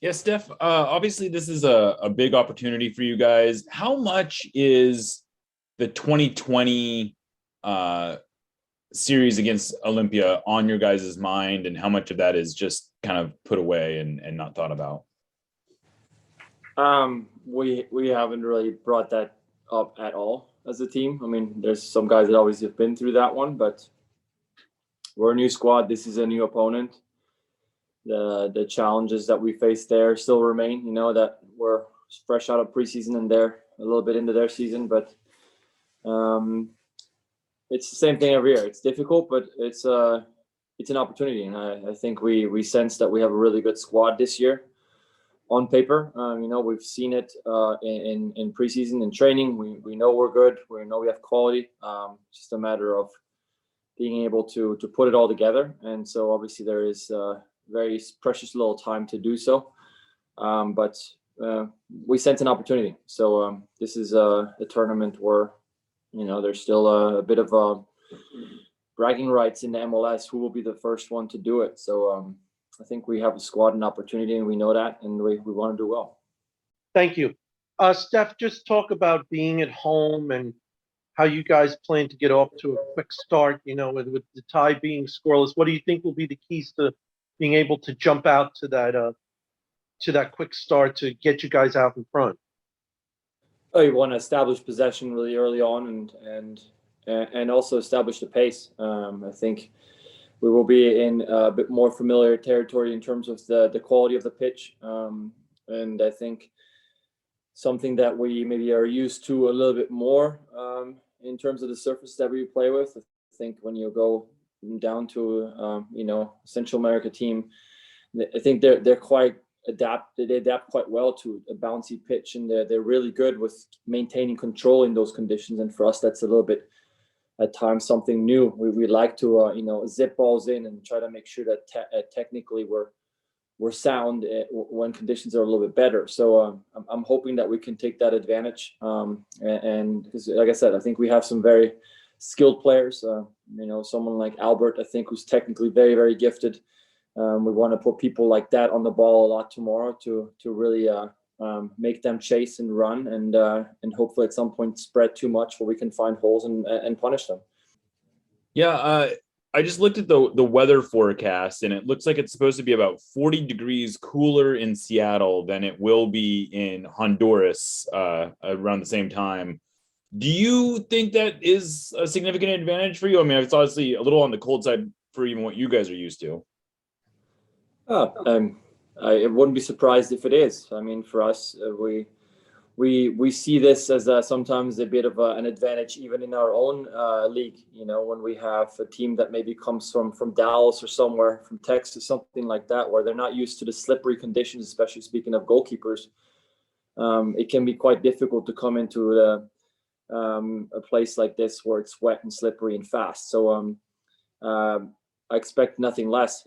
Yeah, Steph, obviously this is a big opportunity for you guys. How much is the 2020 uh, series against Olympia on your guys' mind, and how much of that is just kind of put away and not thought about? We haven't really brought that up at all as a team. I mean, there's some guys that always have been through that one, but we're a new squad. This is a new opponent. The challenges that we face there still remain. You know that we're fresh out of preseason and they're a little bit into their season, but um, it's the same thing every year. It's difficult, but it's an opportunity, and I think we sense that we have a really good squad this year on paper. We've seen it in preseason and training. We know we're good. We know we have quality. It's just a matter of being able to put it all together. And so obviously there is very precious little time to do so. But we sense an opportunity. So this is a tournament where, there's still a bit of bragging rights in the MLS. Who will be the first one to do it? So I think we have a squad and opportunity, and we know that, and we want to do well. Thank you. Steph, just talk about being at home and how you guys plan to get off to a quick start, with the tie being scoreless. What do you think will be the keys to being able to jump out to that quick start to get you guys out in front? You want to establish possession really early on and also establish the pace. I think we will be in a bit more familiar territory in terms of the quality of the pitch. And I think something that we maybe are used to a little bit more in terms of the surface that we play with. I think when you go down to, Central America team, I think they're quite adapted. They adapt quite well to a bouncy pitch, and they're really good with maintaining control in those conditions. And for us, that's a little bit at times something new. We like to zip balls in and try to make sure that technically we're sound when conditions are a little bit better. So I'm hoping that we can take that advantage. And because, like I said, I think we have some very skilled players. Someone like Albert, I think, who's technically very, very gifted. We want to put people like that on the ball a lot tomorrow to really make them chase and run, and hopefully at some point spread too much where we can find holes and punish them. Yeah, I just looked at the weather forecast, and it looks like it's supposed to be about 40 degrees cooler in Seattle than it will be in Honduras around the same time. Do you think that is a significant advantage for you? I mean, it's obviously a little on the cold side for even what you guys are used to. I wouldn't be surprised if it is. I mean, for us, we see this as sometimes a bit of an advantage even in our own league. When we have a team that maybe comes from Dallas or somewhere, from Texas, something like that, where they're not used to the slippery conditions, especially speaking of goalkeepers. It can be quite difficult to come into a place like this where it's wet and slippery and fast. So I expect nothing less.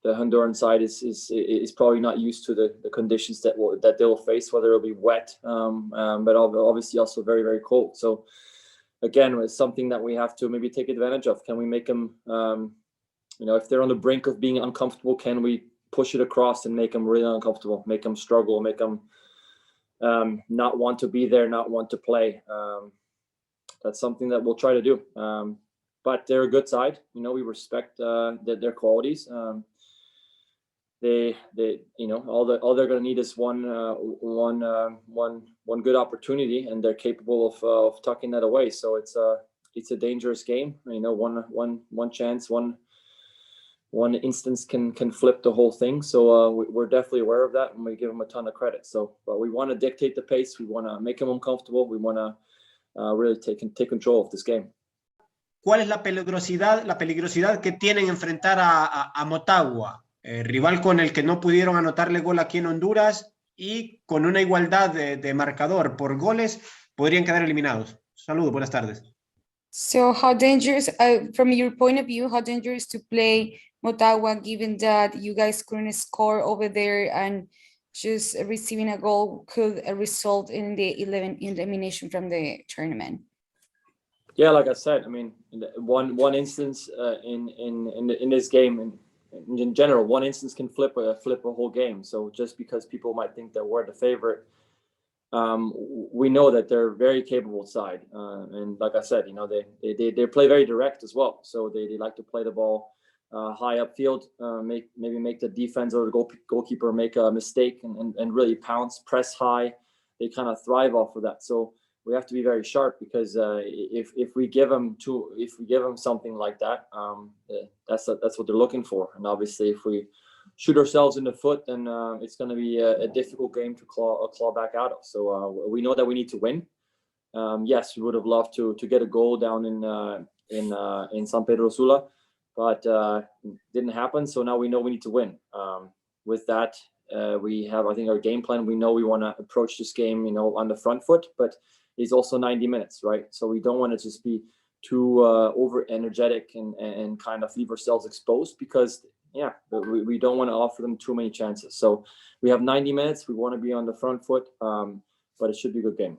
The Honduran side is probably not used to the conditions that they'll face, whether it'll be wet, but obviously also very, very cold. So again, it's something that we have to maybe take advantage of. Can we make them, if they're on the brink of being uncomfortable, can we push it across and make them really uncomfortable, make them struggle, make them not want to be there, not want to play? That's something that we'll try to do. But they're a good side. We respect their qualities. They all they're going to need is one good opportunity, and they're capable of tucking that away. So it's a dangerous game. One chance, one instance can flip the whole thing. So we're definitely aware of that, and we give them a ton of credit. So, but we want to dictate the pace. We want to make them uncomfortable. We want to really take control of this game. ¿Cuál es la peligrosidad que tienen enfrentar a Motagua? Rival con el que no pudieron anotarle gol aquí en Honduras, y con una igualdad de marcador por goles podrían quedar eliminados. Saludos, buenas tardes. So how dangerous, from your point of view, how dangerous to play Motagua, given that you guys couldn't score over there and just receiving a goal could result in the elimination from the tournament? Yeah, like I said, I mean, one instance in this game, and in general, one instance can flip a whole game. So just because people might think that we're the favorite, we know that they're a very capable side. And like I said, they play very direct as well. So they like to play the ball high upfield, maybe make the defense or the goalkeeper make a mistake and really pounce, press high. They kind of thrive off of that. So we have to be very sharp, because if we give them something like that, that's what they're looking for. And obviously, if we shoot ourselves in the foot, then it's going to be a difficult game to claw back out of. So we know that we need to win. Yes, we would have loved to get a goal down in San Pedro Sula, but didn't happen. So now we know we need to win. With that, we have, I think, our game plan. We know we want to approach this game, on the front foot, but it's also 90 minutes, right? So we don't want to just be too over energetic and kind of leave ourselves exposed, because we don't want to offer them too many chances. So we have 90 minutes. We want to be on the front foot, but it should be a good game.